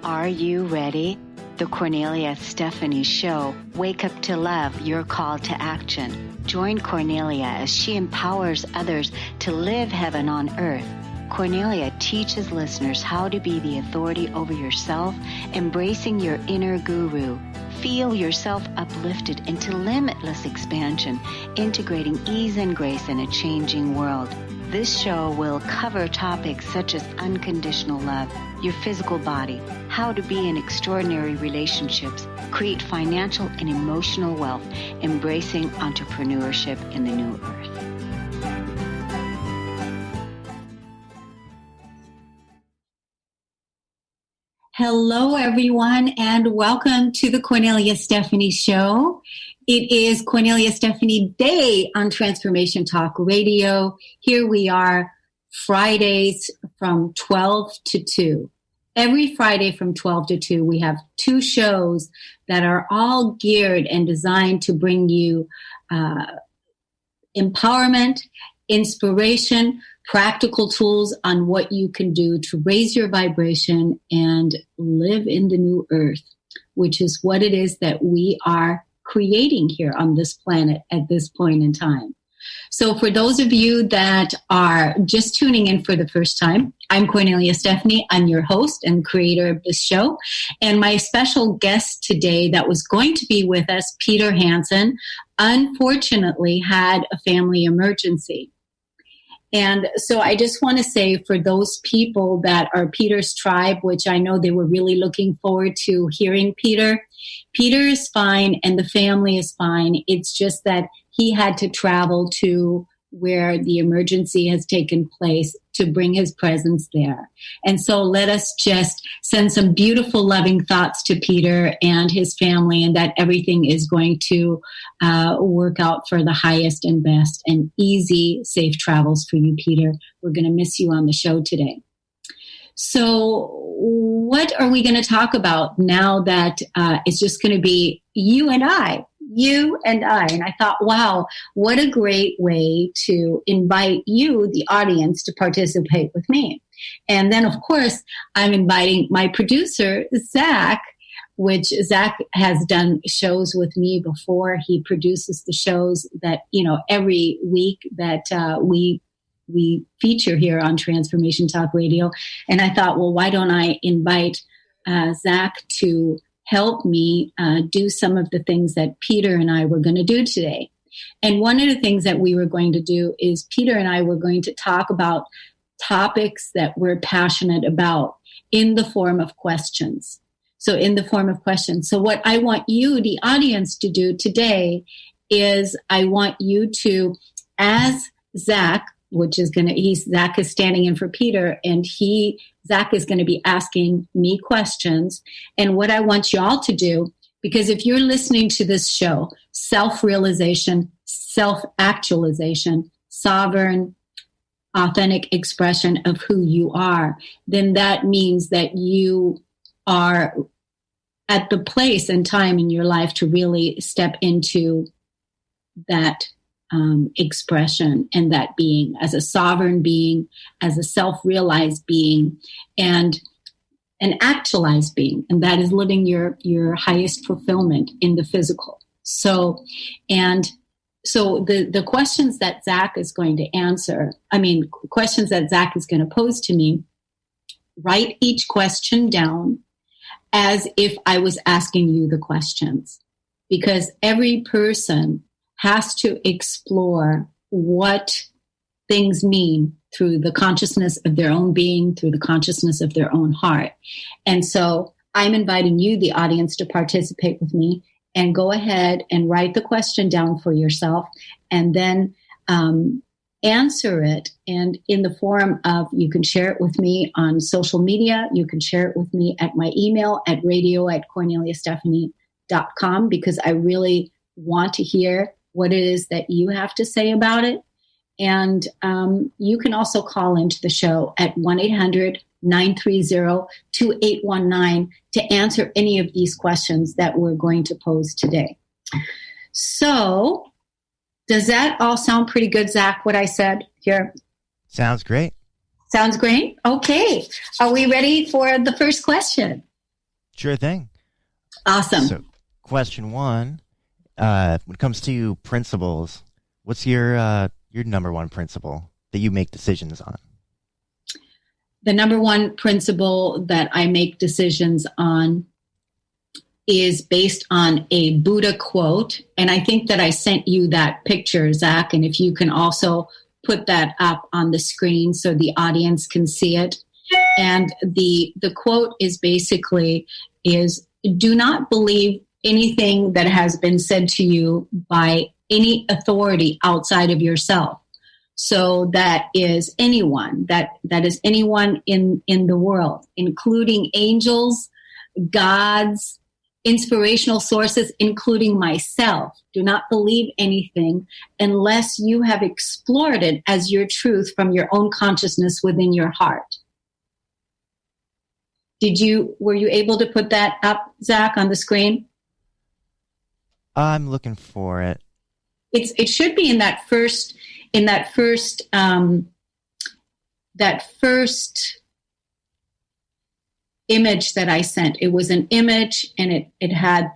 Are you ready? The Kornelia Stephanie Show. Wake up to love, your call to action. Join Kornelia as she empowers others to live heaven on earth. Kornelia teaches listeners how to be the authority over yourself, embracing your inner guru. Feel yourself uplifted into limitless expansion, integrating ease and grace in a changing world. This show will cover topics such as unconditional love, your physical body, how to be in extraordinary relationships, create financial and emotional wealth, embracing entrepreneurship in the new earth. Hello, everyone, and welcome to the Kornelia Stephanie Show. It is Kornelia Stephanie Day on Transformation Talk Radio. Here we are Fridays from 12 to 2. Every Friday from 12 to 2, we have two shows that are all geared and designed to bring you empowerment, inspiration, practical tools on what you can do to raise your vibration and live in the new earth, which is what it is that we are creating here on this planet at this point in time. So for those of you that are just tuning in for the first time, I'm Kornelia Stephanie. I'm your host and creator of this show. And my special guest today that was going to be with us, Peter Hansen, unfortunately had a family emergency. And so I just want to say for those people that are Peter's tribe, which I know they were really looking forward to hearing Peter is fine and the family is fine. It's just that he had to travel to where the emergency has taken place to bring his presence there. And so let us just send some beautiful, loving thoughts to Peter and his family, and that everything is going to work out for the highest and best, and easy, safe travels for you, Peter. We're going to miss you on the show today. So what are we going to talk about now that it's just going to be you and I? And I thought, wow, what a great way to invite you, the audience, to participate with me. And then, of course, I'm inviting my producer, Zach, which Zach has done shows with me before. He produces the shows that, every week that we feature here on Transformation Talk Radio. And I thought, well, why don't I invite Zach to help me do some of the things that Peter and I were going to do today. And one of the things that we were going to do is Peter and I were going to talk about topics that we're passionate about in the form of questions. So what I want you, the audience, to do today is I want you to, as Zach, Zach is standing in for Peter, and Zach is going to be asking me questions. And what I want you all to do, because if you're listening to this show, self-realization, self-actualization, sovereign, authentic expression of who you are, then that means that you are at the place and time in your life to really step into that expression and that being as a sovereign being, as a self-realized being, and an actualized being, and that is living your highest fulfillment in the physical. So the questions that Zach is going to questions that Zach is going to pose to me, write each question down as if I was asking you the questions, because every person has to explore what things mean through the consciousness of their own being, through the consciousness of their own heart. And so I'm inviting you, the audience, to participate with me and go ahead and write the question down for yourself, and then answer it. And in the form of, you can share it with me on social media. You can share it with me at my email at radio@KorneliaStephanie.com, because I really want to hear what it is that you have to say about it. And you can also call into the show at 1-800-930-2819 to answer any of these questions that we're going to pose today. So does that all sound pretty good, Zach, what I said here? Sounds great. Sounds great? Okay. Are we ready for the first question? Sure thing. Awesome. So, question one, when it comes to principles, what's your number one principle that you make decisions on? The number one principle that I make decisions on is based on a Buddha quote. And I think that I sent you that picture, Zach. And if you can also put that up on the screen so the audience can see it. And the quote is basically is, do not believe anything that has been said to you by any authority outside of yourself. So that is anyone, that is anyone in the world, including angels, gods, inspirational sources, including myself. Do not believe anything unless you have explored it as your truth from your own consciousness within your heart. Were you able to put that up, Zach, on the screen? I'm looking for it. It should be in that first image that I sent. It was an image, and it had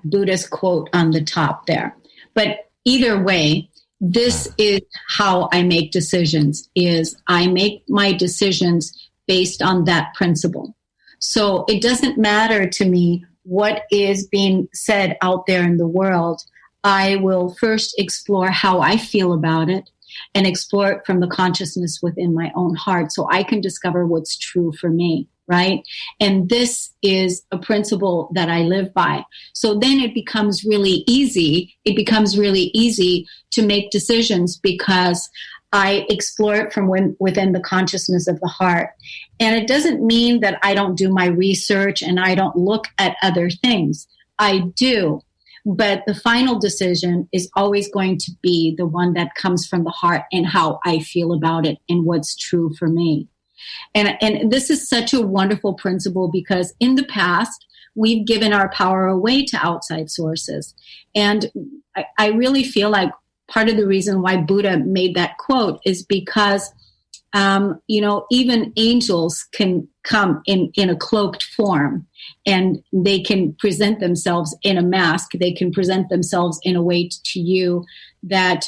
Buddha's quote on the top there. But either way, this is how I make decisions. Is I make my decisions based on that principle. So it doesn't matter to me what is being said out there in the world. I will first explore how I feel about it and explore it from the consciousness within my own heart so I can discover what's true for me, right? And this is a principle that I live by. So then it becomes really easy. It becomes really easy to make decisions because I explore it from within the consciousness of the heart. And it doesn't mean that I don't do my research and I don't look at other things. I do. But the final decision is always going to be the one that comes from the heart and how I feel about it and what's true for me. And this is such a wonderful principle because in the past, we've given our power away to outside sources. And I really feel like part of the reason why Buddha made that quote is because, even angels can come in a cloaked form and they can present themselves in a mask. They can present themselves in a way to you that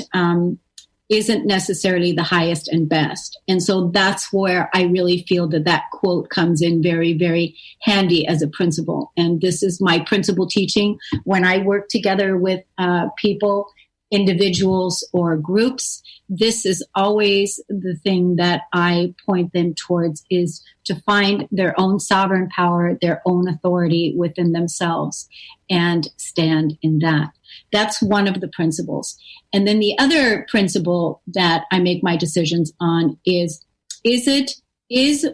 isn't necessarily the highest and best. And so that's where I really feel that quote comes in very, very handy as a principle. And this is my principle teaching when I work together with people, individuals or groups. This is always the thing that I point them towards, is to find their own sovereign power, their own authority within themselves, and stand in that. That's one of the principles. And then the other principle that I make my decisions on is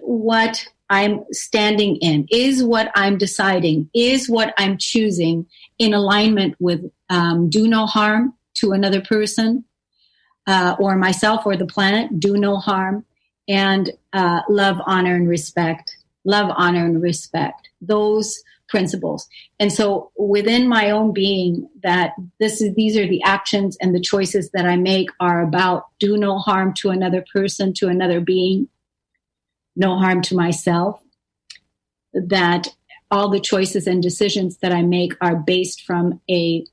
what I'm standing in, is what I'm deciding, is what I'm choosing in alignment with do no harm to another person, or myself or the planet, do no harm, and love, honor, and respect. Love, honor, and respect. Those principles. And so within my own being, these are the actions and the choices that I make are about do no harm to another person, to another being, no harm to myself. That all the choices and decisions that I make are based from a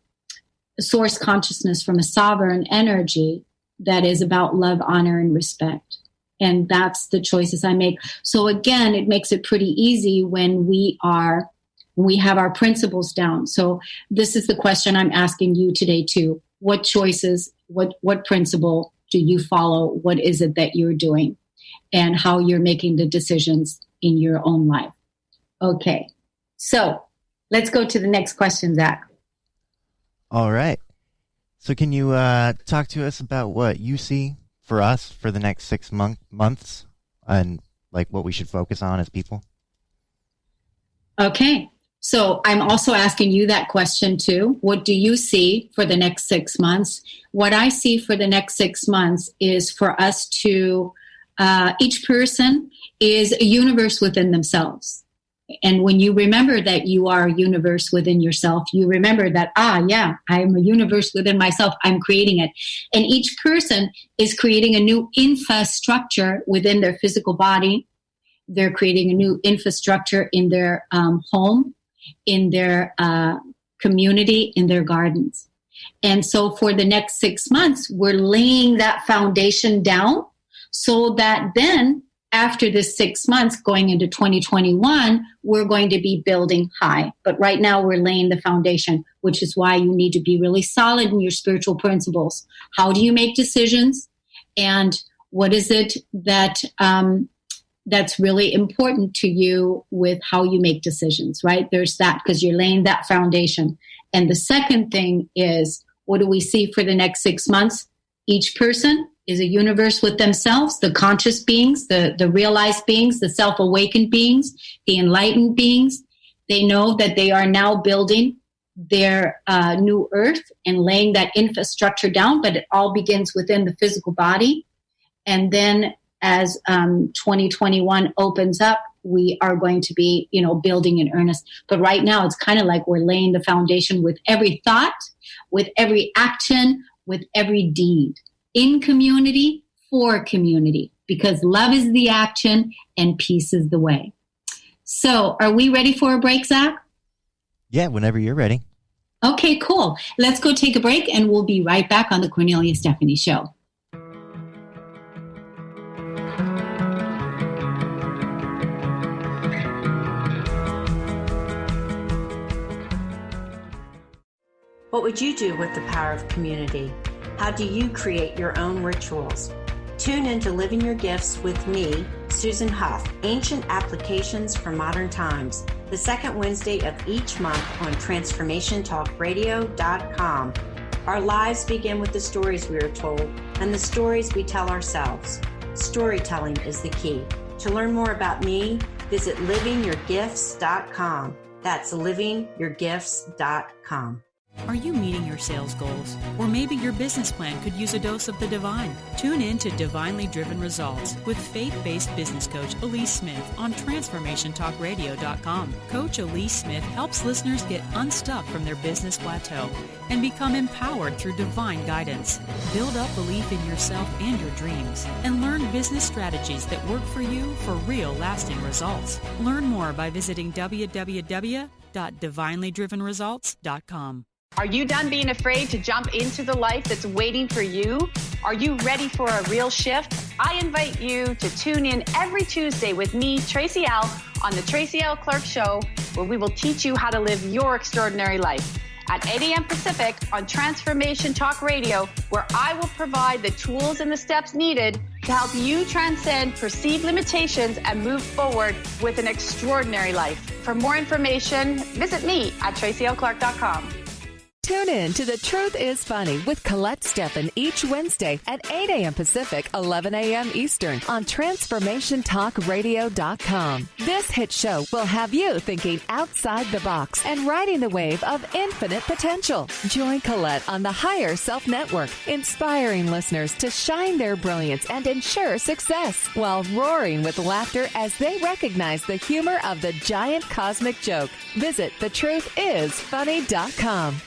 source consciousness, from a sovereign energy that is about love, honor, and respect. And that's the choices I make. So again, it makes it pretty easy when we have our principles down. So this is the question I'm asking you today too. What choices, what principle do you follow? What is it that you're doing? And how you're making the decisions in your own life. Okay. So let's go to the next question, Zach. All right. So can you talk to us about what you see for us for the next 6 months and like what we should focus on as people? Okay. So I'm also asking you that question too. What do you see for the next 6 months? What I see for the next 6 months is for us to, each person is a universe within themselves. And when you remember that you are a universe within yourself, you remember that, I'm a universe within myself. I'm creating it. And each person is creating a new infrastructure within their physical body They're creating a new infrastructure in their home, in their community, in their gardens. And so for the next 6 months, we're laying that foundation down so that then after this 6 months going into 2021, we're going to be building high. But right now we're laying the foundation, which is why you need to be really solid in your spiritual principles. How do you make decisions? And what is it that that's really important to you with how you make decisions, right? There's that, because you're laying that foundation. And the second thing is, what do we see for the next 6 months? Each person is a universe with themselves, the conscious beings, the realized beings, the self-awakened beings, the enlightened beings. They know that they are now building their new earth and laying that infrastructure down, but it all begins within the physical body. And then as 2021 opens up, we are going to be, building in earnest. But right now, it's kind of like we're laying the foundation with every thought, with every action, with every deed, in community, for community, because love is the action and peace is the way. So are we ready for a break, Zach? Yeah, whenever you're ready. Okay, cool. Let's go take a break, and we'll be right back on the Kornelia Stephanie Show. What would you do with the power of community? How do you create your own rituals? Tune in to Living Your Gifts with me, Susan Huff, Ancient Applications for Modern Times, the second Wednesday of each month on TransformationTalkRadio.com. Our lives begin with the stories we are told and the stories we tell ourselves. Storytelling is the key. To learn more about me, visit livingyourgifts.com. That's livingyourgifts.com. Are you meeting your sales goals? Or maybe your business plan could use a dose of the divine. Tune in to Divinely Driven Results with faith-based business coach Elise Smith on TransformationTalkRadio.com. Coach Elise Smith helps listeners get unstuck from their business plateau and become empowered through divine guidance. Build up belief in yourself and your dreams, and learn business strategies that work for you for real lasting results. Learn more by visiting www.divinelydrivenresults.com. Are you done being afraid to jump into the life that's waiting for you? Are you ready for a real shift? I invite you to tune in every Tuesday with me, Tracy L., on the Tracy L. Clark Show, where we will teach you how to live your extraordinary life. At 8 a.m. Pacific on Transformation Talk Radio, where I will provide the tools and the steps needed to help you transcend perceived limitations and move forward with an extraordinary life. For more information, visit me at tracylclark.com. Tune in to The Truth is Funny with Colette Steffen each Wednesday at 8 a.m. Pacific, 11 a.m. Eastern on TransformationTalkRadio.com. This hit show will have you thinking outside the box and riding the wave of infinite potential. Join Colette on the Higher Self Network, inspiring listeners to shine their brilliance and ensure success while roaring with laughter as they recognize the humor of the giant cosmic joke. Visit thetruthисfunny.com.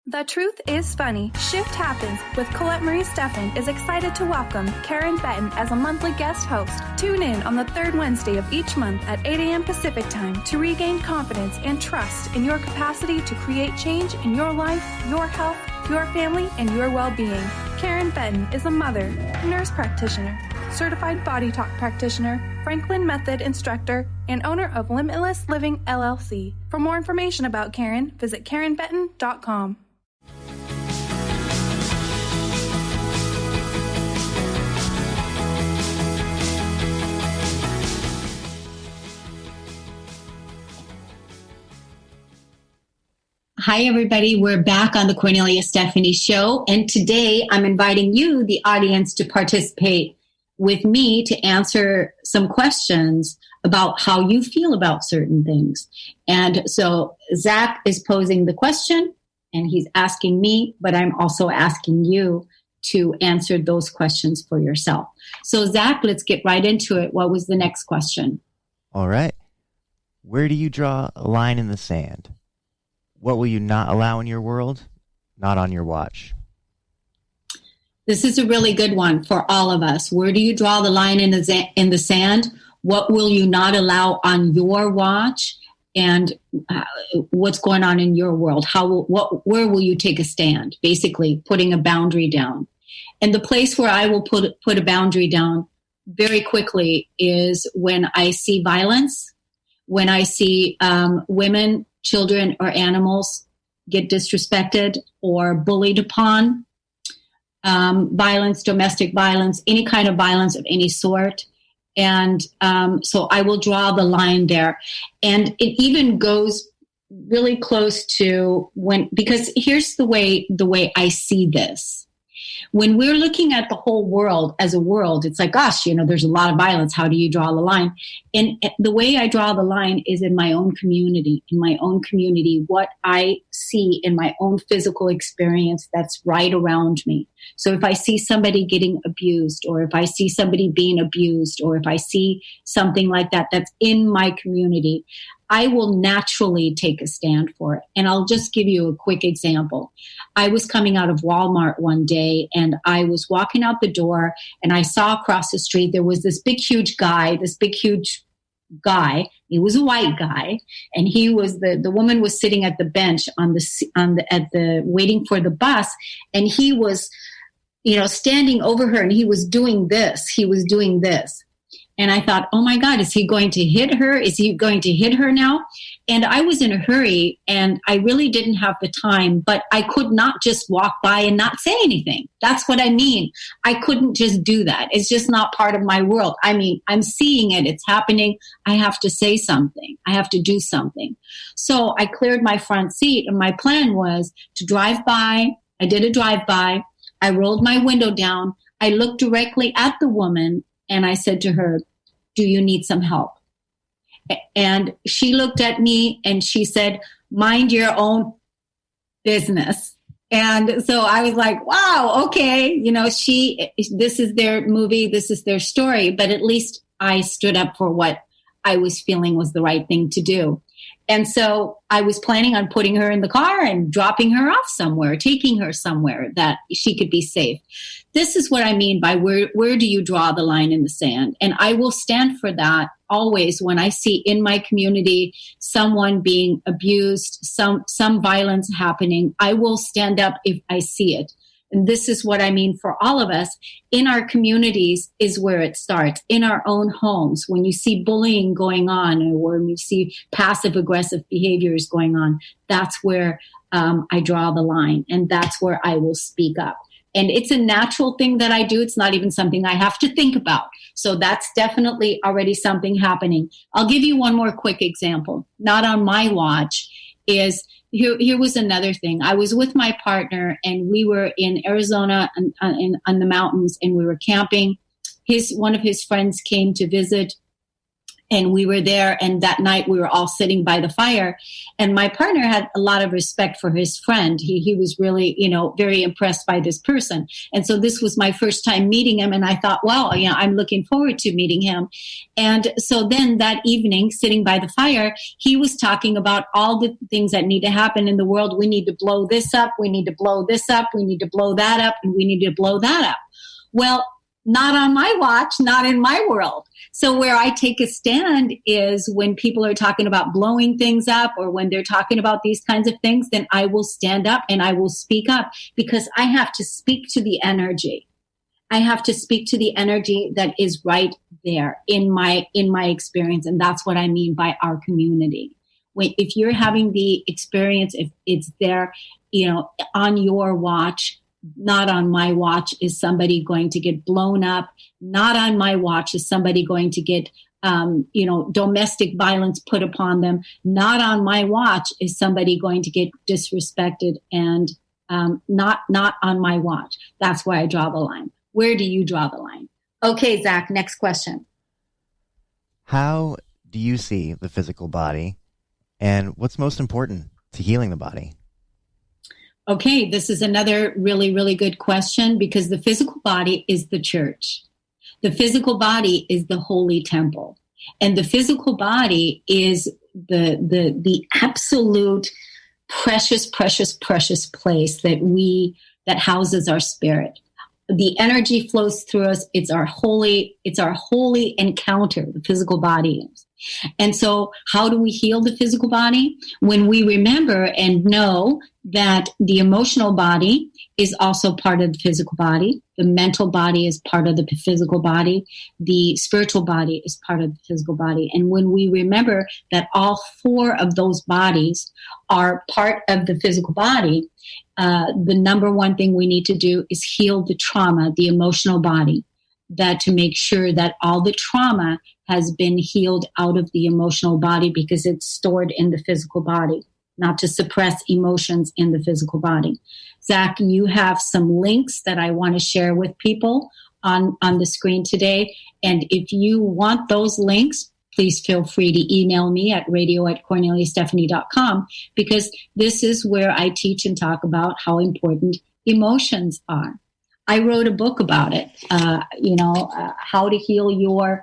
The Truth is Funny. Shift Happens with Colette Marie Steffen is excited to welcome Karen Benton as a monthly guest host. Tune in on the third Wednesday of each month at 8 a.m. Pacific Time to regain confidence and trust in your capacity to create change in your life, your health, your family, and your well-being. Karen Benton is a mother, nurse practitioner, certified body talk practitioner, Franklin Method instructor, and owner of Limitless Living LLC. For more information about Karen, visit KarenBenton.com. Hi, everybody. We're back on the Kornelia Stephanie Show. And today I'm inviting you, the audience, to participate with me to answer some questions about how you feel about certain things. And so Zach is posing the question and he's asking me, but I'm also asking you to answer those questions for yourself. So Zach, let's get right into it. What was the next question? All right. Where do you draw a line in the sand? What will you not allow in your world? Not on your watch. This is a really good one for all of us. Where do you draw the line in the sand? What will you not allow on your watch? And what's going on in your world? Where will you take a stand? Basically, putting a boundary down. And the place where I will put a boundary down very quickly is when I see violence, when I see women, children, or animals get disrespected or bullied upon, violence, domestic violence, any kind of violence of any sort. And so I will draw the line there. And it even goes really close to because here's the way I see this. When we're looking at the whole world as a world, it's like, gosh, there's a lot of violence. How do you draw the line? And the way I draw the line is in my own community. In my own community, what I see in my own physical experience that's right around me. So if I see somebody getting abused, or if I see somebody being abused, or if I see something like that that's in my community, I will naturally take a stand for it. And I'll just give you a quick example. I was coming out of Walmart one day, and I was walking out the door, and I saw across the street there was this big, huge guy. He was a white guy, and he was the woman was sitting at the bench at the waiting for the bus, and he was, standing over her, and he was doing this. And I thought, oh my God, is he going to hit her? Is he going to hit her now? And I was in a hurry, and I really didn't have the time, but I could not just walk by and not say anything. That's what I mean. I couldn't just do that. It's just not part of my world. I mean, I'm seeing it. It's happening. I have to say something. I have to do something. So I cleared my front seat, and my plan was to drive by. I did a drive-by. I rolled my window down. I looked directly at the woman, and I said to her, do you need some help? And she looked at me and she said, mind your own business. And so I was like, wow, okay. This is their movie. This is their story. But at least I stood up for what I was feeling was the right thing to do. And so I was planning on putting her in the car and dropping her off somewhere, taking her somewhere that she could be safe. This is what I mean by where do you draw the line in the sand? And I will stand for that always when I see in my community someone being abused, some violence happening. I will stand up if I see it. And this is what I mean for all of us. In our communities is where it starts. In our own homes, when you see bullying going on, or when you see passive aggressive behaviors going on, that's where I draw the line, and that's where I will speak up. And it's a natural thing that I do. It's not even something I have to think about. So that's definitely already something happening. I'll give you one more quick example. Not on my watch is... Here was another thing. I was with my partner, and we were in Arizona on the mountains, and we were camping. One of his friends came to visit, and we were there. And that night we were all sitting by the fire, and my partner had a lot of respect for his friend. He was really, very impressed by this person. And so this was my first time meeting him. And I thought, well, I'm looking forward to meeting him. And so then that evening, sitting by the fire, he was talking about all the things that need to happen in the world. We need to blow this up. We need to blow this up. We need to blow that up. And we need to blow that up. Well, not on my watch, not in my world. So where I take a stand is when people are talking about blowing things up, or when they're talking about these kinds of things, then I will stand up and I will speak up, because I have to speak to the energy. I have to speak to the energy that is right there in my experience. And that's what I mean by our community. If you're having the experience, if it's there, on your watch, not on my watch is somebody going to get blown up. Not on my watch is somebody going to get, domestic violence put upon them. Not on my watch is somebody going to get disrespected, and not on my watch. That's where I draw the line. Where do you draw the line? Okay, Zach, next question. How do you see the physical body, and what's most important to healing the body? Okay, this is another really, really good question, because the physical body is the church. The physical body is the holy temple. And the physical body is the absolute precious, precious, precious place that houses our spirit. the energy flows through us. It's our holy encounter, the physical body is. And so how do we heal the physical body? When we remember and know that the emotional body is also part of the physical body. The mental body is part of the physical body. The spiritual body is part of the physical body. And when we remember that all four of those bodies are part of the physical body, the number one thing we need to do is heal the trauma, the emotional body, that to make sure that all the trauma has been healed out of the emotional body because it's stored in the physical body, not to suppress emotions in the physical body. Zach, you have some links that I want to share with people on the screen today. And if you want those links, please feel free to email me at radio@korneliastephanie.com, because this is where I teach and talk about how important emotions are. I wrote a book about it, how to heal your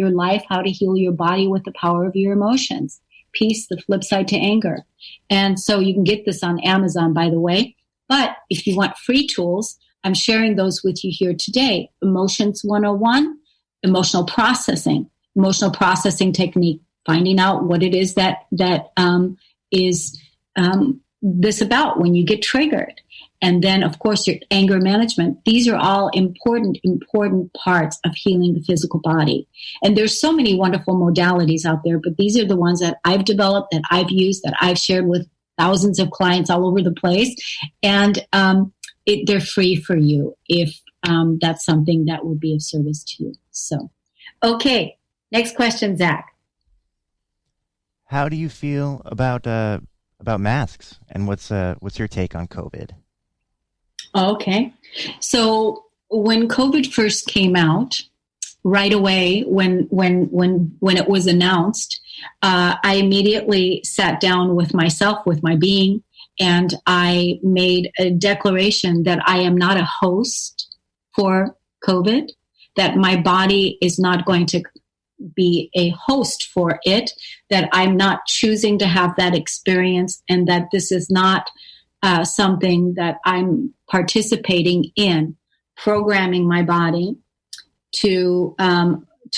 life, how to heal your body with the power of your emotions. Peace, the flip side to anger. And so you can get this on Amazon, by the way. But if you want free tools, I'm sharing those with you here today. Emotions 101, emotional processing technique, finding out what it is that is this about when you get triggered. And then, of course, your anger management. These are all important parts of healing the physical body. And there's so many wonderful modalities out there, but these are the ones that I've developed, that I've used, that I've shared with thousands of clients all over the place. And they're free for you if that's something that will be of service to you. So, okay, next question, Zach. How do you feel about masks, and what's your take on COVID? Okay. So when COVID first came out, right away when it was announced, I immediately sat down with myself, with my being, and I made a declaration that I am not a host for COVID, that my body is not going to be a host for it, that I'm not choosing to have that experience, and that this is not something that I'm participating in, programming my body to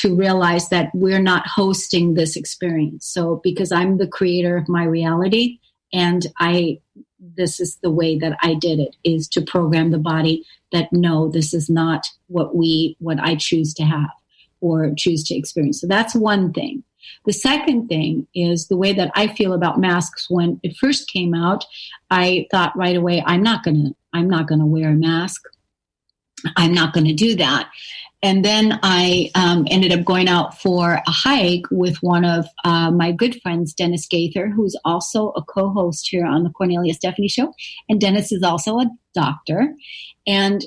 realize that we're not hosting this experience. So because I'm the creator of my reality, and this is the way that I did it, is to program the body that no, this is not what I choose to have or choose to experience. So that's one thing. The second thing is the way that I feel about masks. When it first came out, I thought right away, I'm not going to wear a mask. I'm not going to do that. And then I ended up going out for a hike with one of my good friends, Dennis Gaither, who's also a co-host here on the Kornelia Stephanie Show. And Dennis is also a doctor. And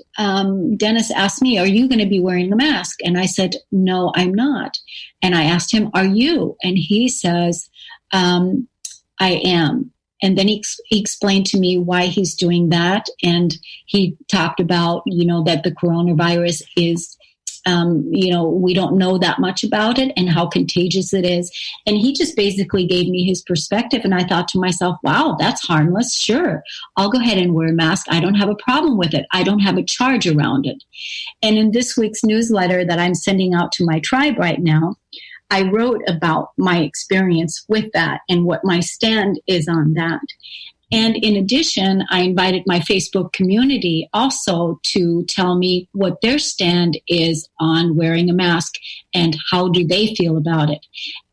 Dennis asked me, are you going to be wearing a mask? And I said, no, I'm not. And I asked him, are you? And he says, I am. And then he explained to me why he's doing that. And he talked about, that the coronavirus is, we don't know that much about it and how contagious it is. And he just basically gave me his perspective. And I thought to myself, wow, that's harmless. Sure, I'll go ahead and wear a mask. I don't have a problem with it. I don't have a charge around it. And in this week's newsletter that I'm sending out to my tribe right now, I wrote about my experience with that and what my stand is on that. And in addition, I invited my Facebook community also to tell me what their stand is on wearing a mask and how do they feel about it.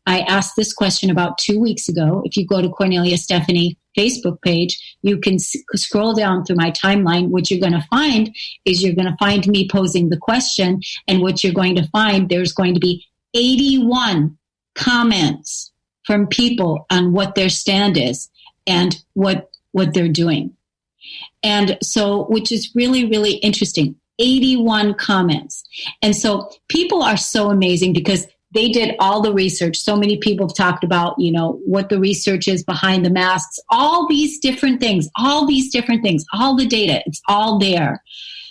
I asked this question about 2 weeks ago. If you go to Kornelia Stephanie Facebook page, you can scroll down through my timeline. What you're going to find is you're going to find me posing the question, and what you're going to find, there's going to be 81 comments from people on what their stand is and what they're doing. And so, which is really, really interesting, 81 comments. And so people are so amazing because they did all the research. So many people have talked about, what the research is behind the masks, all these different things, all the data, it's all there.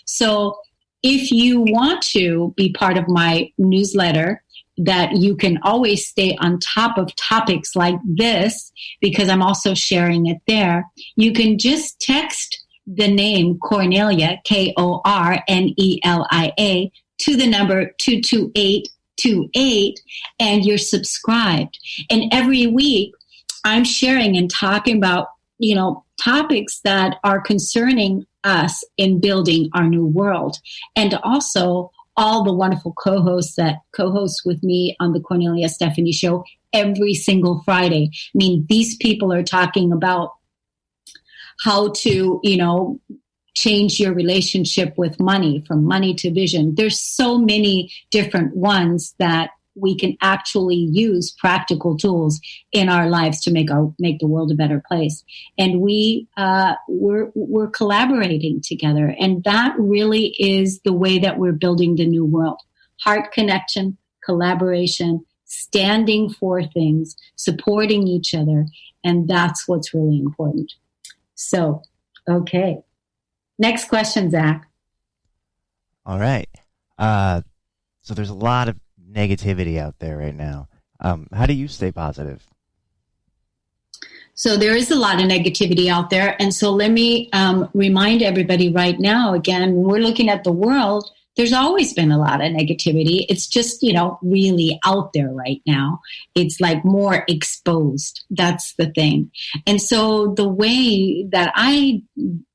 So if you want to be part of my newsletter, that you can always stay on top of topics like this, because I'm also sharing it there. You can just text the name Kornelia, Kornelia, to the number 22828, and you're subscribed. And every week I'm sharing and talking about, topics that are concerning us in building our new world. And also all the wonderful co-hosts that co-host with me on the Kornelia Stephanie Show every single Friday. I mean, these people are talking about how to, change your relationship with money, from money to vision. There's so many different ones that we can actually use, practical tools in our lives to make the world a better place. And we're collaborating together. And that really is the way that we're building the new world. Heart connection, collaboration, standing for things, supporting each other. And that's what's really important. So, okay. Next question, Zach. All right. So there's a lot of negativity out there right now. How do you stay positive? So there is a lot of negativity out there. And so let me remind everybody right now, again, when we're looking at the world, there's always been a lot of negativity. It's just, really out there right now. It's like more exposed. That's the thing. And so the way that I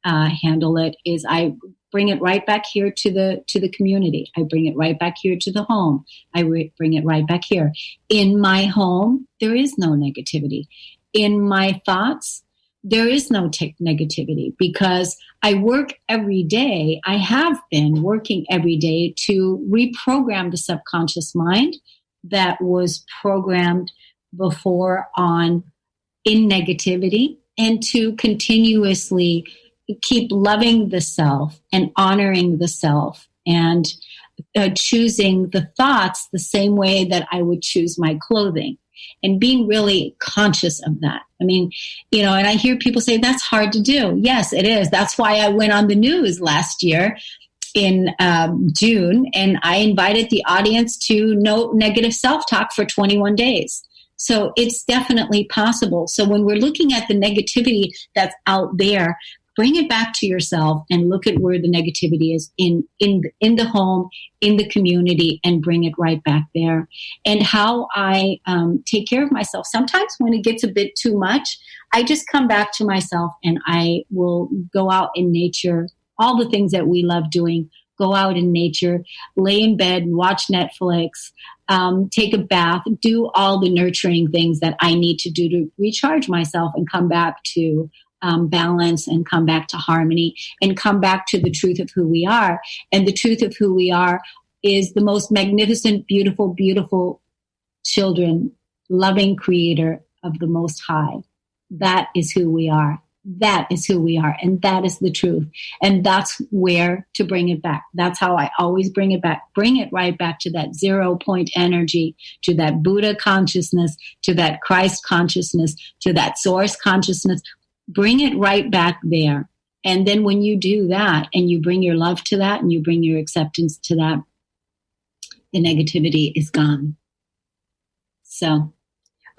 handle it is I bring it right back here to the community. I bring it right back here to the home. I bring it right back here. In my home, there is no negativity. In my thoughts, there is no negativity, because I work every day. I have been working every day to reprogram the subconscious mind that was programmed before in negativity, and to continuously keep loving the self and honoring the self, and choosing the thoughts the same way that I would choose my clothing, and being really conscious of that. I mean, and I hear people say that's hard to do. Yes, it is. That's why I went on the news last year in June, and I invited the audience to no negative self-talk for 21 days. So it's definitely possible. So when we're looking at the negativity that's out there, bring it back to yourself and look at where the negativity is in the home, in the community, and bring it right back there. And how I take care of myself. Sometimes when it gets a bit too much, I just come back to myself and I will go out in nature, all the things that we love doing, go out in nature, lay in bed and watch Netflix, take a bath, do all the nurturing things that I need to do to recharge myself and come back to balance, and come back to harmony, and come back to the truth of who we are. And the truth of who we are is the most magnificent, beautiful, beautiful children, loving creator of the Most High. That is who we are. That is who we are. And that is the truth. And that's where to bring it back. That's how I always bring it back. Bring it right back to that 0 point energy, to that Buddha consciousness, to that Christ consciousness, to that source consciousness. Bring it right back there. And then when you do that, and you bring your love to that, and you bring your acceptance to that, the negativity is gone. So,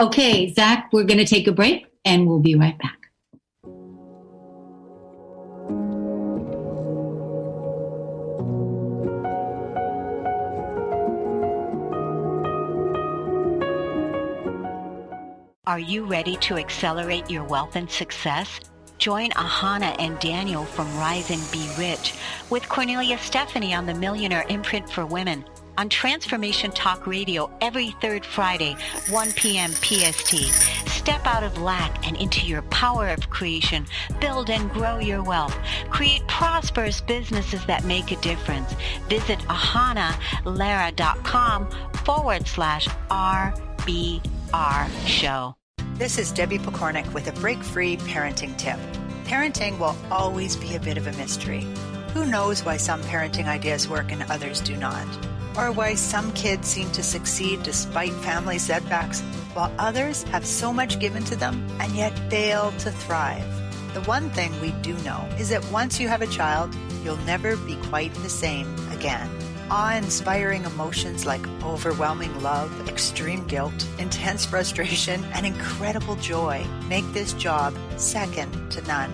okay, Zach, we're going to take a break, and we'll be right back. Are you ready to accelerate your wealth and success? Join Ahana and Daniel from Rise and Be Rich with Kornelia Stephanie on the Millionaire Imprint for Women on Transformation Talk Radio every third Friday, 1 p.m. PST. Step out of lack and into your power of creation. Build and grow your wealth. Create prosperous businesses that make a difference. Visit ahanalara.com/RBR show. This is Debbie Pokornik with a break-free parenting tip. Parenting will always be a bit of a mystery. Who knows why some parenting ideas work and others do not? Or why some kids seem to succeed despite family setbacks, while others have so much given to them and yet fail to thrive. The one thing we do know is that once you have a child, you'll never be quite the same again. Awe-inspiring emotions like overwhelming love, extreme guilt, intense frustration, and incredible joy make this job second to none.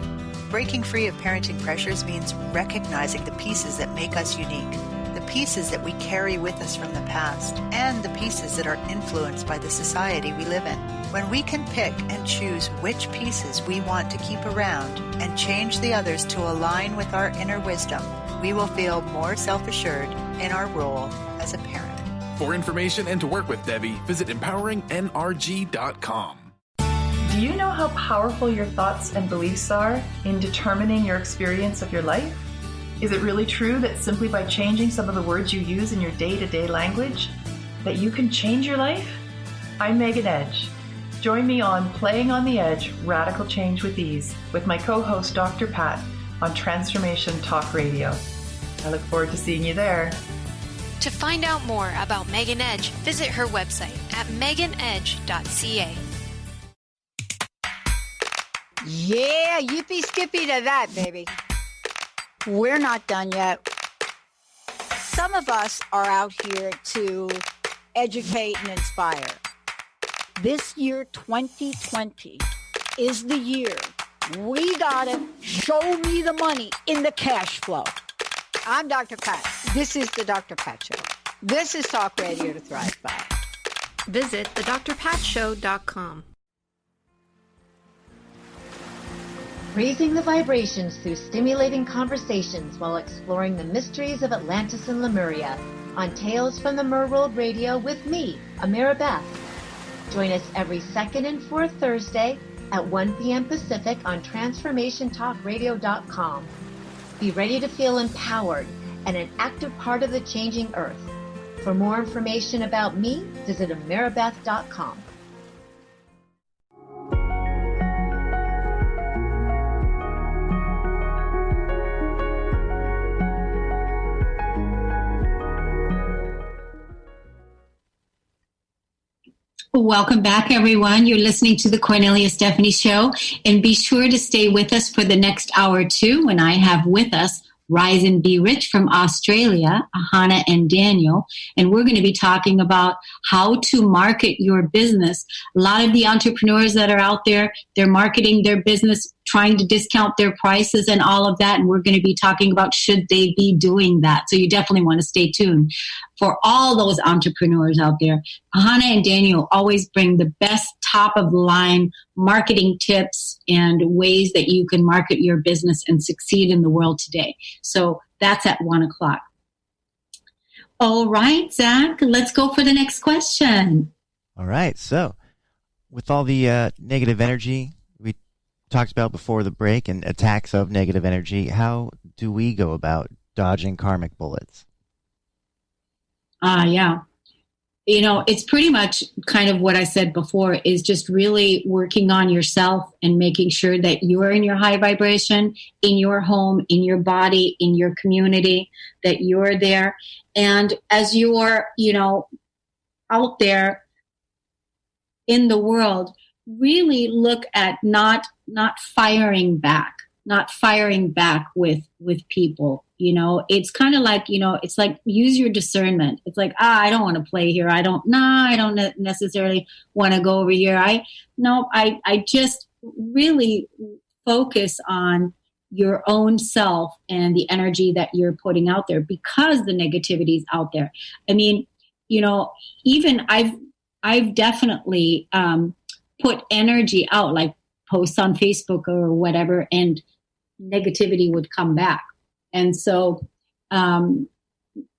Breaking free of parenting pressures means recognizing the pieces that make us unique, the pieces that we carry with us from the past, and the pieces that are influenced by the society we live in. When we can pick and choose which pieces we want to keep around and change the others to align with our inner wisdom, we will feel more self-assured in our role as a parent. For information and to work with Debbie, visit empoweringnrg.com. Do you know how powerful your thoughts and beliefs are in determining your experience of your life? Is it really true that simply by changing some of the words you use in your day-to-day language, that you can change your life? I'm Megan Edge. Join me on Playing on the Edge, Radical Change with Ease, with my co-host Dr. Pat on Transformation Talk Radio. I look forward to seeing you there. To find out more about Megan Edge, visit her website at meganedge.ca. Yeah, yippee skippy to that, baby. We're not done yet. Some of us are out here to educate and inspire. This year, 2020, is the year we gotta show me the money in the cash flow. I'm Dr. Pat. This is the Dr. Pat Show. This is Talk Radio to Thrive By. Visit thedrpatshow.com. Raising the vibrations through stimulating conversations while exploring the mysteries of Atlantis and Lemuria on Tales from the Merworld Radio with me, Amira Beth. Join us every second and fourth Thursday at 1 p.m. Pacific on TransformationTalkRadio.com. Be ready to feel empowered and an active part of the changing earth. For more information about me, visit amirabeth.com. Welcome back, everyone. You're listening to the Kornelia Stephanie Show, and be sure to stay with us for the next hour or two when I have with us Rise and Be Rich from Australia, Hannah and Daniel, and we're going to be talking about how to market your business. A lot of the entrepreneurs that are out there, they're marketing their business, trying to discount their prices and all of that, and we're going to be talking about should they be doing that. So you definitely want to stay tuned. For all those entrepreneurs out there, Hannah and Daniel always bring the best top-of-the-line marketing tips and ways that you can market your business and succeed in the world today. So that's at 1 o'clock. All right, Zach, let's go for the next question. All right. So with all the negative energy we talked about before the break and attacks of negative energy, how do we go about dodging karmic bullets? Yeah. You know, it's pretty much kind of what I said before, is just really working on yourself and making sure that you're in your high vibration, in your home, in your body, in your community, that you're there. And as you're, you know, out there in the world, really look at not firing back with people. You know, it's kind of like, you know, it's like use your discernment. It's like, I don't want to play here. I don't necessarily want to go over here. I just really focus on your own self and the energy that you're putting out there, because the negativity is out there. I mean, you know, even I've definitely put energy out, like posts on Facebook or whatever, and negativity would come back. And so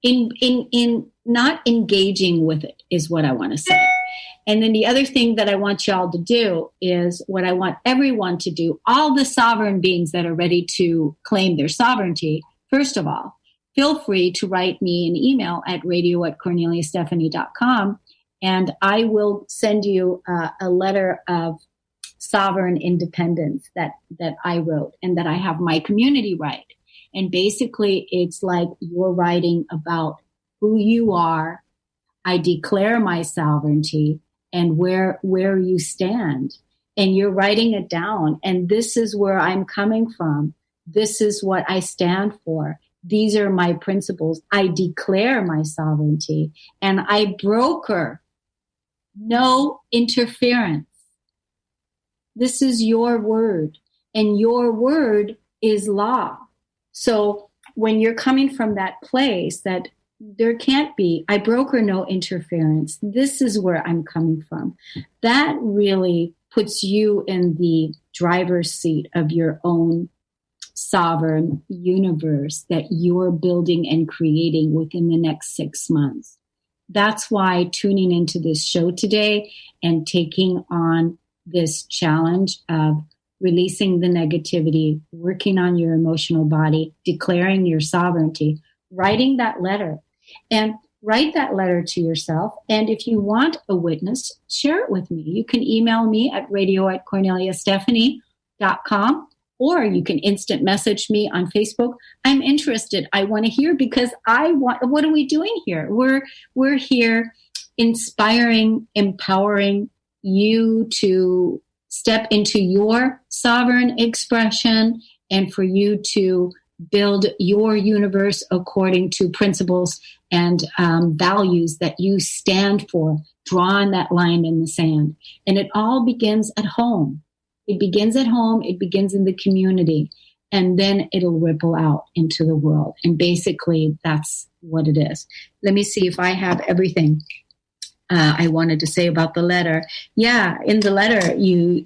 in not engaging with it is what I want to say. And then the other thing that I want y'all to do is what I want everyone to do, all the sovereign beings that are ready to claim their sovereignty. First of all, feel free to write me an email at radio@korneliastephanie.com, and I will send you a letter of sovereign independence that I wrote and that I have my community write. And basically, it's like you're writing about who you are. I declare my sovereignty and where you stand. And you're writing it down. And this is where I'm coming from. This is what I stand for. These are my principles. I declare my sovereignty. And I broker no interference. This is your word. And your word is law. So when you're coming from that place that there can't be, I broker no interference, this is where I'm coming from, that really puts you in the driver's seat of your own sovereign universe that you're building and creating within the next 6 months. That's why tuning into this show today and taking on this challenge of releasing the negativity, working on your emotional body, declaring your sovereignty, writing that letter. And write that letter to yourself. And if you want a witness, share it with me. You can email me at radio@korneliastephanie.com, or you can instant message me on Facebook. I'm interested. I want to hear, because what are we doing here? We're here inspiring, empowering you to step into your sovereign expression and for you to build your universe according to principles and values that you stand for, drawing that line in the sand. And it all begins at home. It begins at home. It begins in the community. And then it'll ripple out into the world. And basically, that's what it is. Let me see if I have everything I wanted to say about the letter. Yeah, in the letter, you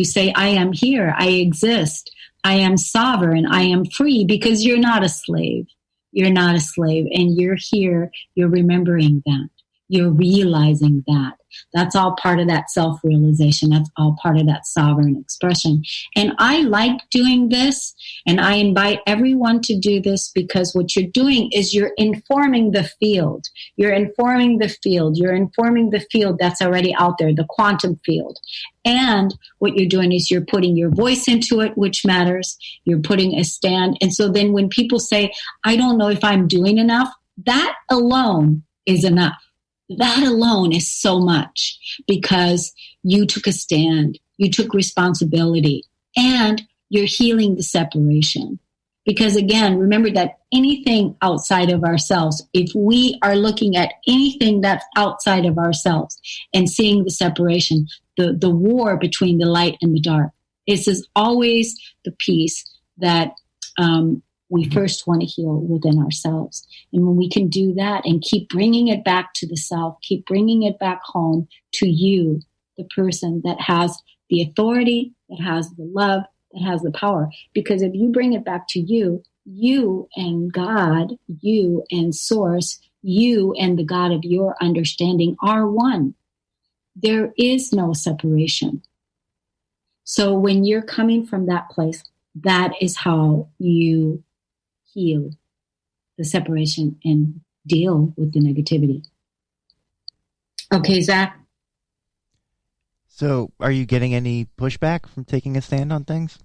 say, I am here. I exist. I am sovereign. I am free, because you're not a slave. You're not a slave. And you're here. You're remembering that. You're realizing that. That's all part of that self-realization. That's all part of that sovereign expression. And I like doing this, and I invite everyone to do this, because what you're doing is you're informing the field. You're informing the field. You're informing the field that's already out there, the quantum field. And what you're doing is you're putting your voice into it, which matters. You're putting a stand. And so then when people say, I don't know if I'm doing enough, that alone is enough. That alone is so much, because you took a stand, you took responsibility, and you're healing the separation. Because again, remember that anything outside of ourselves, if we are looking at anything that's outside of ourselves and seeing the separation, the war between the light and the dark, this is always the piece that we first want to heal within ourselves. And when we can do that and keep bringing it back to the self, keep bringing it back home to you, the person that has the authority, that has the love, that has the power. Because if you bring it back to you, you and God, you and Source, you and the God of your understanding are one. There is no separation. So when you're coming from that place, that is how you heal the separation and deal with the negativity. Okay, Zach? So are you getting any pushback from taking a stand on things?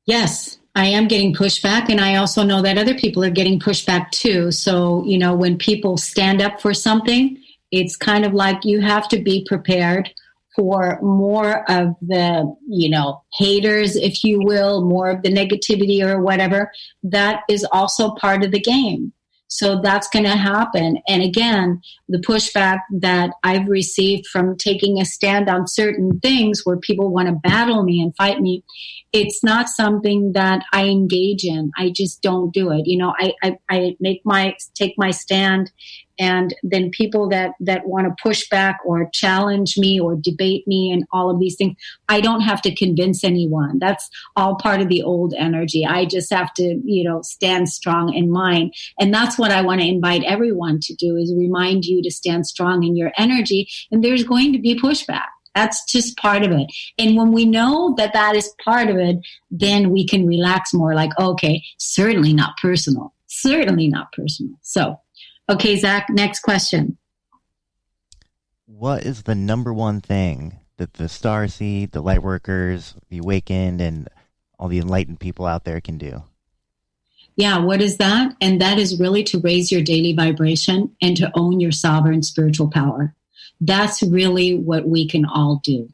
Yes, I am getting pushback, and I also know that other people are getting pushback too. So, when people stand up for something, it's kind of like you have to be prepared for more of the, haters, if you will, more of the negativity or whatever. That is also part of the game. So that's going to happen. And again, the pushback that I've received from taking a stand on certain things where people want to battle me and fight me, it's not something that I engage in. I just don't do it. I take my stand, and then people that want to push back or challenge me or debate me and all of these things, I don't have to convince anyone. That's all part of the old energy. I just have to, stand strong in mine. And that's what I want to invite everyone to do, is remind you to stand strong in your energy. And there's going to be pushback. That's just part of it. And when we know that that is part of it, then we can relax more, like, okay, certainly not personal. Certainly not personal. So, okay, Zach, next question. What is the number one thing that the Starseed, the Lightworkers, the Awakened, and all the enlightened people out there can do? Yeah, what is that? And that is really to raise your daily vibration and to own your sovereign spiritual power. That's really what we can all do.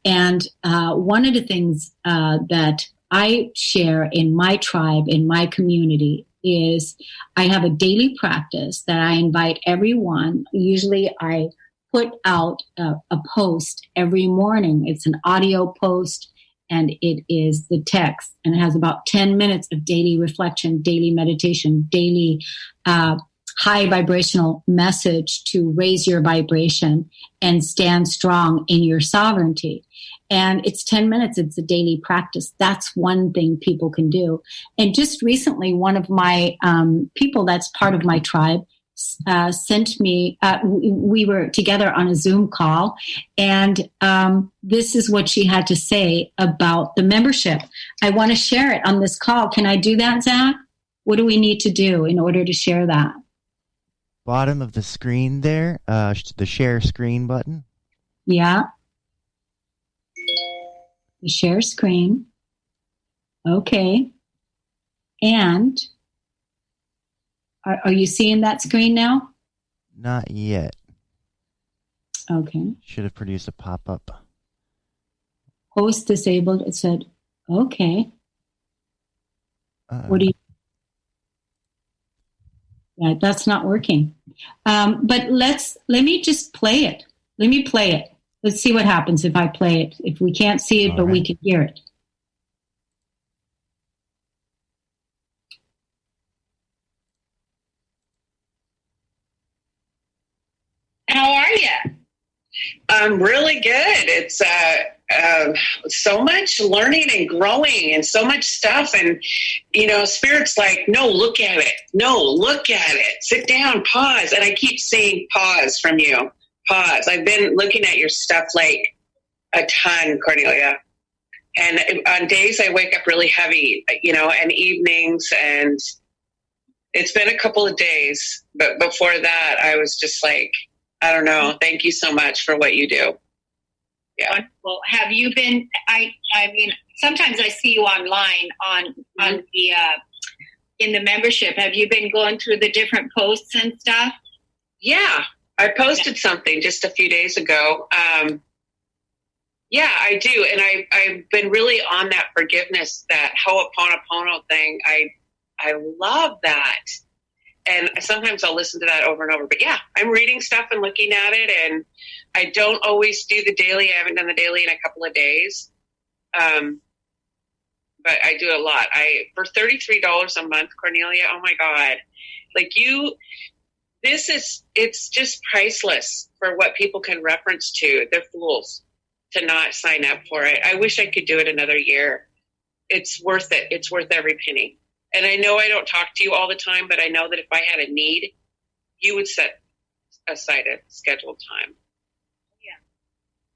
And one of the things that I share in my tribe, in my community, is I have a daily practice that I invite everyone. Usually I put out a post every morning. It's an audio post, and it is the text, and it has about 10 minutes of daily reflection, daily meditation, daily high vibrational message to raise your vibration and stand strong in your sovereignty. And it's 10 minutes. It's a daily practice. That's one thing people can do. And just recently, one of my people that's part of my tribe sent me, we were together on a Zoom call, and this is what she had to say about the membership. I want to share it on this call. Can I do that, Zach? What do we need to do in order to share that? Bottom of the screen there, the share screen button. Yeah. The share screen. Okay. And are you seeing that screen now? Not yet. Okay. Should have produced a pop-up. Host disabled. It said, okay. What do you... Yeah, that's not working. But let me just play it. Let me play it. Let's see what happens if I play it. If we can't see it, but we can hear it. How are you? I'm really good. It's so much learning and growing and so much stuff. And, Spirit's like, no, look at it. No, look at it. Sit down, pause. And I keep saying pause from you. Pause. I've been looking at your stuff like a ton, Kornelia. And on days I wake up really heavy, and evenings, and it's been a couple of days. But before that, I was just like, I don't know. Thank you so much for what you do. Yeah. Wonderful. Have you been, I mean, sometimes I see you online on the, in the membership. Have you been going through the different posts and stuff? Yeah. I posted something just a few days ago. Yeah, I do. And I've been really on that forgiveness, that Ho'oponopono thing. I love that. And sometimes I'll listen to that over and over. But yeah, I'm reading stuff and looking at it. And I don't always do the daily. I haven't done the daily in a couple of days. But I do a lot. For $33 a month, Kornelia, oh my God. Like it's just priceless for what people can reference to. They're fools to not sign up for it. I wish I could do it another year. It's worth it. It's worth every penny. And I know I don't talk to you all the time, but I know that if I had a need, you would set aside a scheduled time.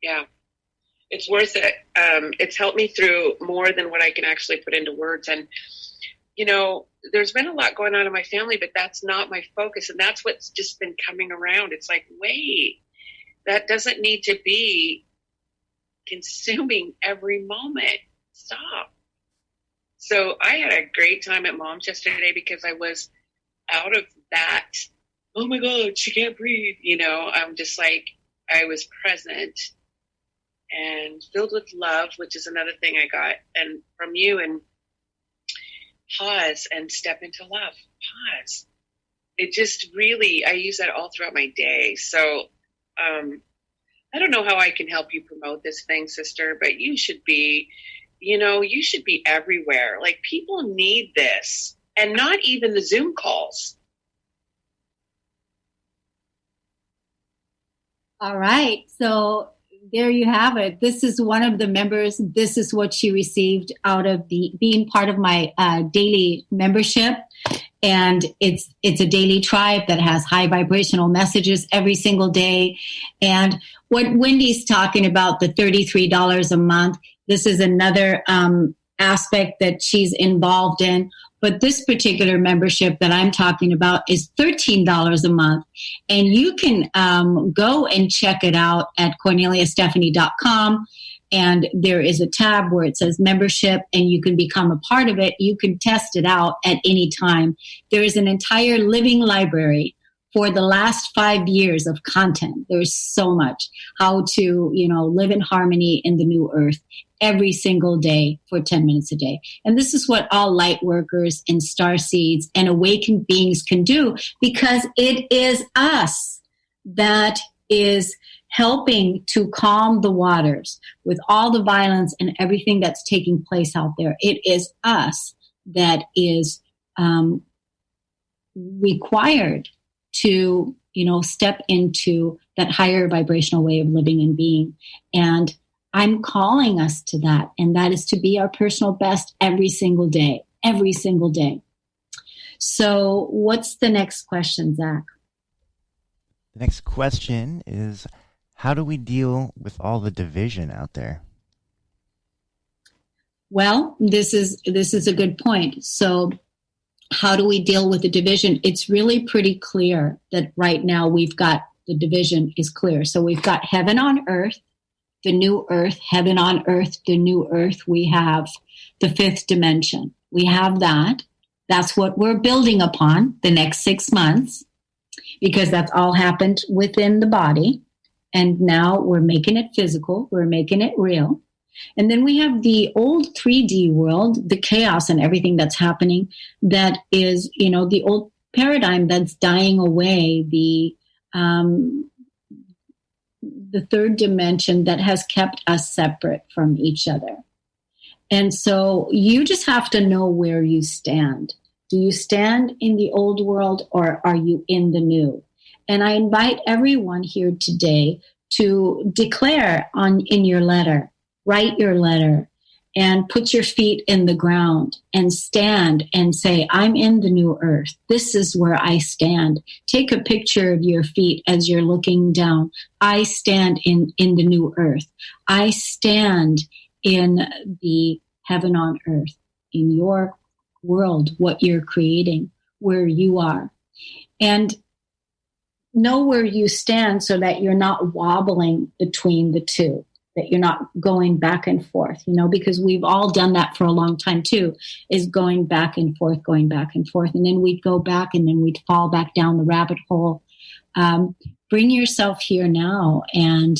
Yeah. It's worth it. It's helped me through more than what I can actually put into words. And, there's been a lot going on in my family, but that's not my focus. And that's what's just been coming around. It's like, wait, that doesn't need to be consuming every moment. Stop. So I had a great time at Mom's yesterday because I was out of that, oh my God, she can't breathe. I'm just like, I was present and filled with love, which is another thing I got and from you, and pause and step into love. Pause. It just really, I use that all throughout my day. So I don't know how I can help you promote this thing, sister, but you should be, you should be everywhere. Like, people need this, and not even the Zoom calls. All right. So there you have it. This is one of the members. This is what she received out of being part of my daily membership. And it's a daily tribe that has high vibrational messages every single day. And what Wendy's talking about, the $33 a month, this is another aspect that she's involved in. But this particular membership that I'm talking about is $13 a month. And you can go and check it out at KorneliaStephanie.com. And there is a tab where it says membership, and you can become a part of it. You can test it out at any time. There is an entire living library for the last 5 years of content. There's so much how to, live in harmony in the new earth every single day for 10 minutes a day. And this is what all light workers and star seeds and awakened beings can do, because it is us that is helping to calm the waters with all the violence and everything that's taking place out there. It is us that is required to, step into that higher vibrational way of living and being. And I'm calling us to that. And that is to be our personal best every single day. So what's the next question, Zach? The next question is, how do we deal with all the division out there? Well, this is a good point. So how do we deal with the division? It's really pretty clear that right now we've got the division is clear. So we've got heaven on earth, the new earth, heaven on earth, the new earth. We have the fifth dimension. We have that. That's what we're building upon the next 6 months, because that's all happened within the body. And now we're making it physical. We're making it real. And then we have the old 3D world, the chaos and everything that's happening. That is, the old paradigm that's dying away, the third dimension that has kept us separate from each other. And so you just have to know where you stand. Do you stand in the old world, or are you in the new? And I invite everyone here today to declare in your letter, write your letter, and put your feet in the ground and stand and say, I'm in the new earth. This is where I stand. Take a picture of your feet as you're looking down. I stand in the new earth. I stand in the heaven on earth, in your world, what you're creating, where you are. And know where you stand so that you're not wobbling between the two, that you're not going back and forth, because we've all done that for a long time too, is going back and forth. And then we'd go back and then we'd fall back down the rabbit hole. Bring yourself here now and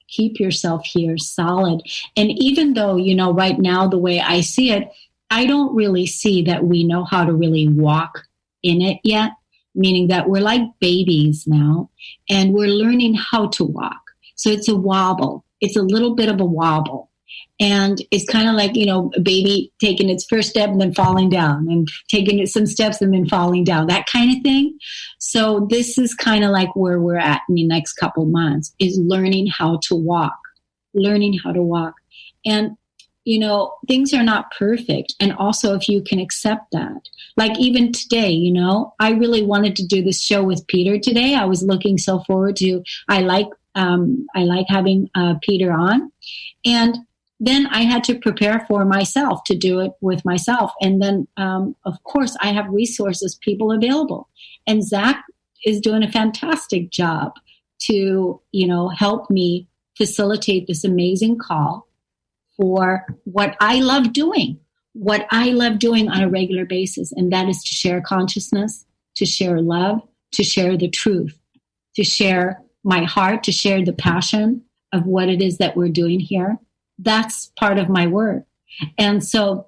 keep yourself here solid. And even though, right now, the way I see it, I don't really see that we know how to really walk in it yet, meaning that we're like babies now and we're learning how to walk. So it's a wobble. It's a little bit of a wobble. And it's kind of like, a baby taking its first step and then falling down and taking some steps and then falling down, that kind of thing. So this is kind of like where we're at in the next couple months, is learning how to walk. And, things are not perfect. And also if you can accept that, like even today, I really wanted to do this show with Peter today. I was looking so forward to, I like having Peter on. And then I had to prepare for myself to do it with myself. And then, of course, I have resources, people available. And Zach is doing a fantastic job to, help me facilitate this amazing call for what I love doing on a regular basis. And that is to share consciousness, to share love, to share the truth, to share my heart, to share the passion of what it is that we're doing here. That's part of my work. And so,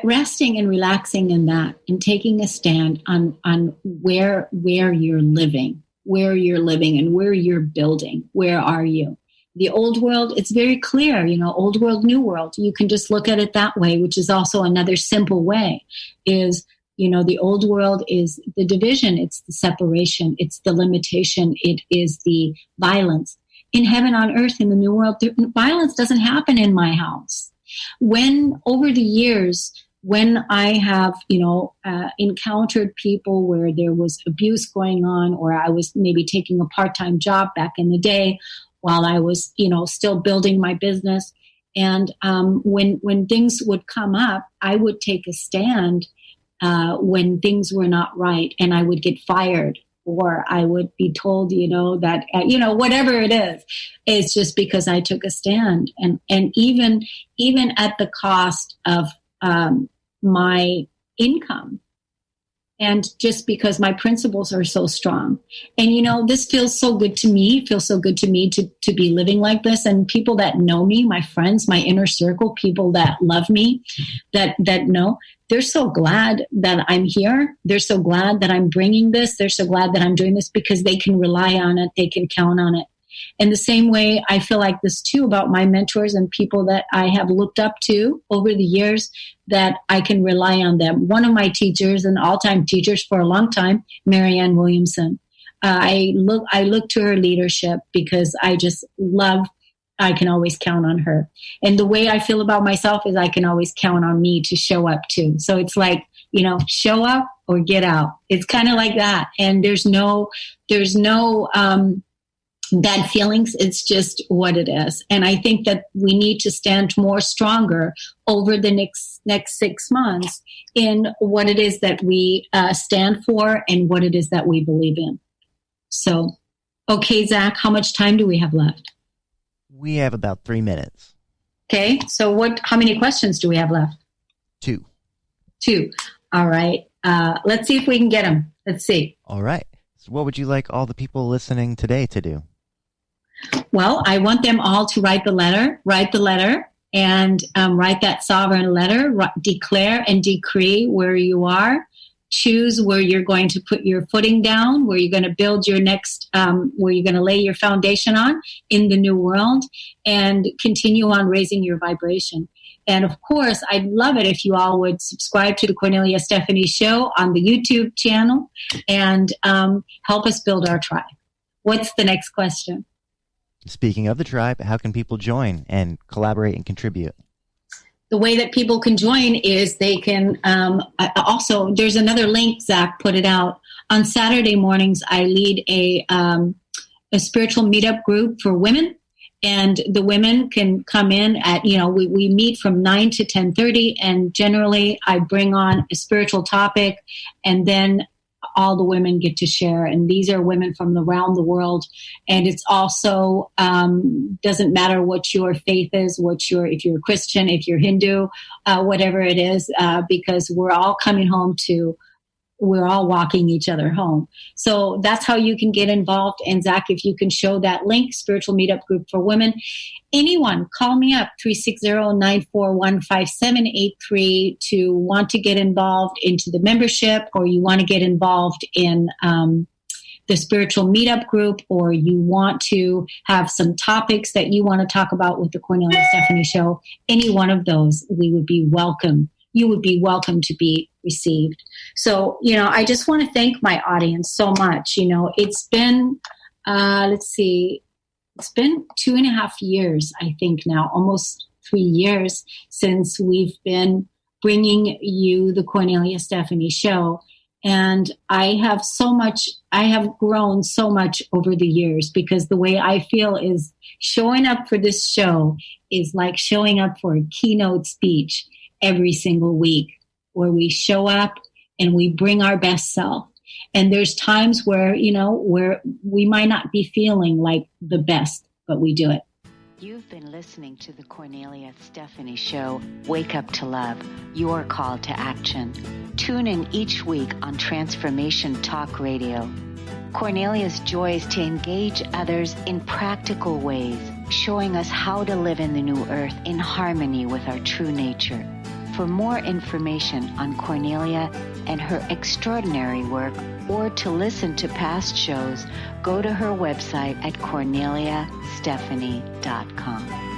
resting and relaxing in that and taking a stand on where you're living and where you're building. Where are you? The old world, it's very clear, old world, new world. You can just look at it that way, which is also another simple way, is the old world is the division, it's the separation, it's the limitation, it is the violence. In heaven on earth, in the new world, violence doesn't happen in my house. When over the years, when I have, encountered people where there was abuse going on, or I was maybe taking a part-time job back in the day while I was, still building my business. And when things would come up, I would take a stand when things were not right, and I would get fired, or I would be told, that, whatever it is, it's just because I took a stand. And even at the cost of my income, And just because my principles are so strong. And, you know, this feels so good to me. It feels so good to me to be living like this. And people that know me, my friends, my inner circle, people that love me, that know, they're so glad that I'm here. They're so glad that I'm bringing this. They're so glad that I'm doing this because they can rely on it. They can count on it. In the same way, I feel like this too about my mentors and people that I have looked up to over the years, that I can rely on them. One of my teachers and all-time teachers for a long time, Marianne Williamson. I look to her leadership because I just love, I can always count on her. And the way I feel about myself is I can always count on me to show up too. So it's like, you know, show up or get out. It's kind of like that. And there's no bad feelings. It's just what it is. And I think that we need to stand more stronger over the next 6 months in what it is that we stand for and what it is that we believe in. So, okay, Zach, how much time do we have left? We have about 3 minutes. Okay, so how many questions do we have left? 2. All right. Let's see if we can get them. Let's see. All right. So what would you like all the people listening today to do? Well, I want them all to write the letter and write that sovereign letter, declare and decree where you are, choose where you're going to put your footing down, where you're going to build your next, where you're going to lay your foundation on in the new world, and continue on raising your vibration. And of course, I'd love it if you all would subscribe to the Kornelia Stephanie Show on the YouTube channel and help us build our tribe. What's the next question? Speaking of the tribe, how can people join and collaborate and contribute? The way that people can join is they can also, there's another link, Zach put it out. On Saturday mornings, I lead a spiritual meetup group for women. And the women can come in at, you know, we meet from 9 to 10:30. And generally, I bring on a spiritual topic and then all the women get to share. And these are women from around the world. And it's also, doesn't matter what your faith is, if you're a Christian, if you're Hindu, whatever it is, because we're all coming home we're all walking each other home. So that's how you can get involved. And Zach, if you can show that link, Spiritual Meetup Group for Women, anyone, call me up, 360-941-5783 to want to get involved into the membership, or you want to get involved in the Spiritual Meetup Group, or you want to have some topics that you want to talk about with the Kornelia Stephanie Show. Any one of those, we would be welcome. You would be welcome to be received. So, you know, I just want to thank my audience so much. You know, it's been, it's been 2.5 years, I think now, almost 3 years since we've been bringing you the Kornelia Stephanie Show. And I have grown so much over the years, because the way I feel is showing up for this show is like showing up for a keynote speech every single week, where we show up and we bring our best self. And there's times where, you know, where we might not be feeling like the best, but we do it. You've been listening to the Kornelia Stephanie Show, Wake Up to Love, your call to action. Tune in each week on Transformation Talk Radio. Kornelia's joy is to engage others in practical ways, showing us how to live in the new earth in harmony with our true nature. For more information on Kornelia and her extraordinary work, or to listen to past shows, go to her website at KorneliaStephanie.com.